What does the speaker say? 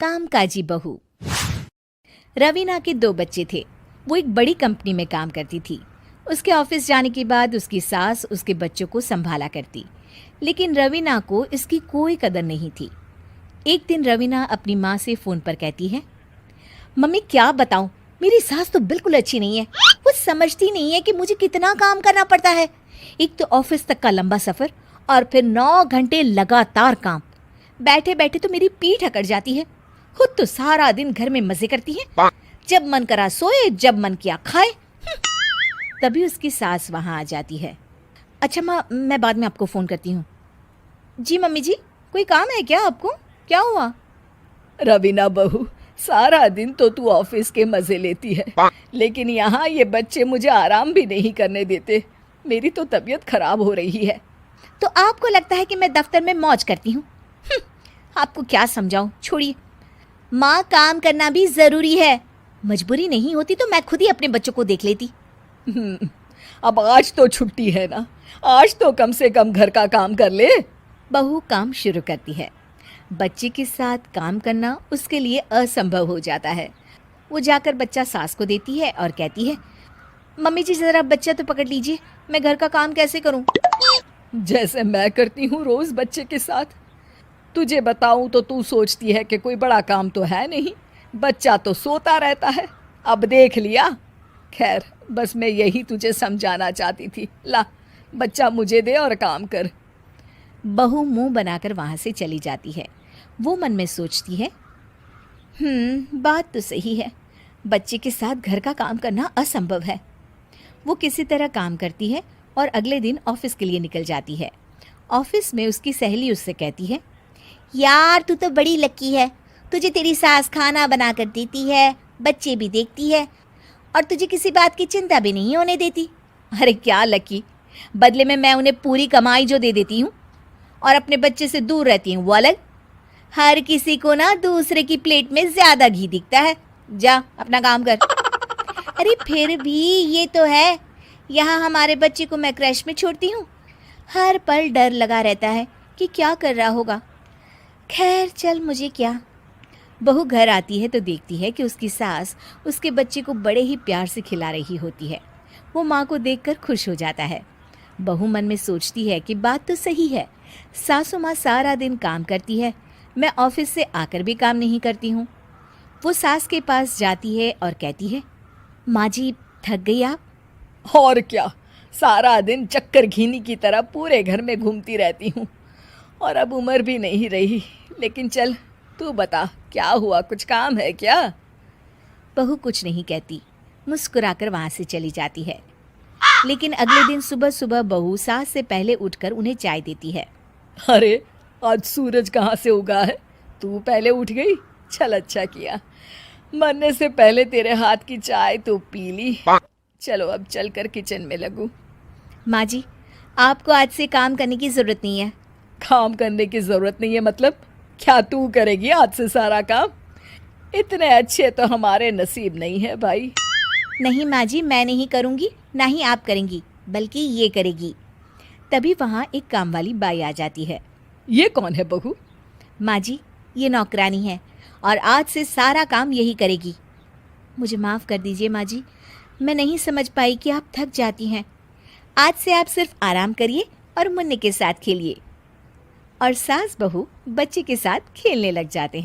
कामकाजी बहू। रवीना के 2 बच्चे थे। वो एक बड़ी कंपनी में काम करती थी। उसके ऑफिस जाने के बाद उसकी सास उसके बच्चों को संभाला करती, लेकिन रवीना को इसकी कोई कदर नहीं थी। एक दिन रवीना अपनी माँ से फ़ोन पर कहती है, मम्मी क्या बताऊं, मेरी सास तो बिल्कुल अच्छी नहीं है। वो समझती नहीं है कि मुझे कितना काम करना पड़ता है। एक तो ऑफिस तक का लंबा सफ़र और फिर 9 घंटे लगातार काम। बैठे बैठे तो मेरी पीठ अकड़ जाती है। खुद तो सारा दिन घर में मजे करती है, जब मन करा सोए, जब मन किया खाए। तभी उसकी सास वहाँ आ जाती है। अच्छा माँ, मैं बाद में आपको फ़ोन करती हूँ। जी मम्मी जी, कोई काम है क्या आपको? क्या हुआ? रवीना बहू, सारा दिन तो तू ऑफिस के मजे लेती है, लेकिन यहाँ ये बच्चे मुझे आराम भी नहीं करने देते। मेरी तो तबीयत खराब हो रही है। तो आपको लगता है कि मैं दफ्तर में मौज करती हूँ? आपको क्या समझाऊं, छोड़िए। माँ, काम करना भी ज़रूरी है। मजबूरी नहीं होती तो मैं खुद ही अपने बच्चों को देख लेती। अब आज तो छुट्टी है ना, आज तो कम से कम घर का काम कर ले। बहू काम शुरू करती है। बच्चे के साथ काम करना उसके लिए असंभव हो जाता है। वो जाकर बच्चा सास को देती है और कहती है, मम्मी जी ज़रा बच्चा तो पकड़ लीजिए, मैं घर का काम कैसे करूं? जैसे मैं करती हूँ रोज बच्चे के साथ। तुझे बताऊं तो तू सोचती है कि कोई बड़ा काम तो है नहीं, बच्चा तो सोता रहता है। अब देख लिया। खैर, बस मैं यही तुझे समझाना चाहती थी। ला, बच्चा मुझे दे और काम कर। बहू मुंह बनाकर वहाँ से चली जाती है। वो मन में सोचती है, बात तो सही है, बच्चे के साथ घर का काम करना असंभव है। वो किसी तरह काम करती है और अगले दिन ऑफिस के लिए निकल जाती है। ऑफिस में उसकी सहेली उससे कहती है, यार तू तो बड़ी लकी है, तुझे तेरी सास खाना बना कर देती है, बच्चे भी देखती है और तुझे किसी बात की चिंता भी नहीं होने देती। अरे क्या लकी, बदले में मैं उन्हें पूरी कमाई जो दे देती हूँ और अपने बच्चे से दूर रहती हूँ वो अलग। हर किसी को ना दूसरे की प्लेट में ज़्यादा घी दिखता है। जा अपना काम कर। अरे फिर भी ये तो है, यहाँ हमारे बच्चे को मैं क्रैश में छोड़ती हूँ, हर पल डर लगा रहता है कि क्या कर रहा होगा। खैर चल, मुझे क्या। बहू घर आती है तो देखती है कि उसकी सास उसके बच्चे को बड़े ही प्यार से खिला रही होती है। वो माँ को देखकर खुश हो जाता है। बहू मन में सोचती है कि बात तो सही है, सासू माँ सारा दिन काम करती है, मैं ऑफिस से आकर भी काम नहीं करती हूँ। वो सास के पास जाती है और कहती है, माँ जी थक गई आप? और क्या, सारा दिन चक्कर घीनी की तरह पूरे घर में घूमती रहती हूँ और अब उम्र भी नहीं रही। लेकिन चल तू बता, क्या हुआ, कुछ काम है क्या? बहू कुछ नहीं कहती, मुस्कुराकर वहाँ से चली जाती है। लेकिन अगले दिन सुबह सुबह बहू सास से पहले उठकर उन्हें चाय देती है। अरे आज सूरज कहाँ से उगा है, तू पहले उठ गई। चल अच्छा किया, मरने से पहले तेरे हाथ की चाय तो पी ली। चलो अब चलकर किचन में लगूं। माँ जी, आपको आज से काम करने की ज़रूरत नहीं है। काम करने की ज़रूरत नहीं है मतलब? क्या तू करेगी आज से सारा काम? इतने अच्छे तो हमारे नसीब नहीं है भाई। नहीं माँ जी, मैं नहीं करूँगी, ना ही आप करेंगी, बल्कि ये करेगी। तभी वहाँ एक काम वाली बाई आ जाती है। ये कौन है बहू? माँ जी, ये नौकरानी है और आज से सारा काम यही करेगी। मुझे माफ़ कर दीजिए माँ जी, मैं नहीं समझ पाई कि आप थक जाती हैं। आज से आप सिर्फ आराम करिए और मुन्ने के साथ खेलिए। और सास बहू बच्चे के साथ खेलने लग जाते हैं।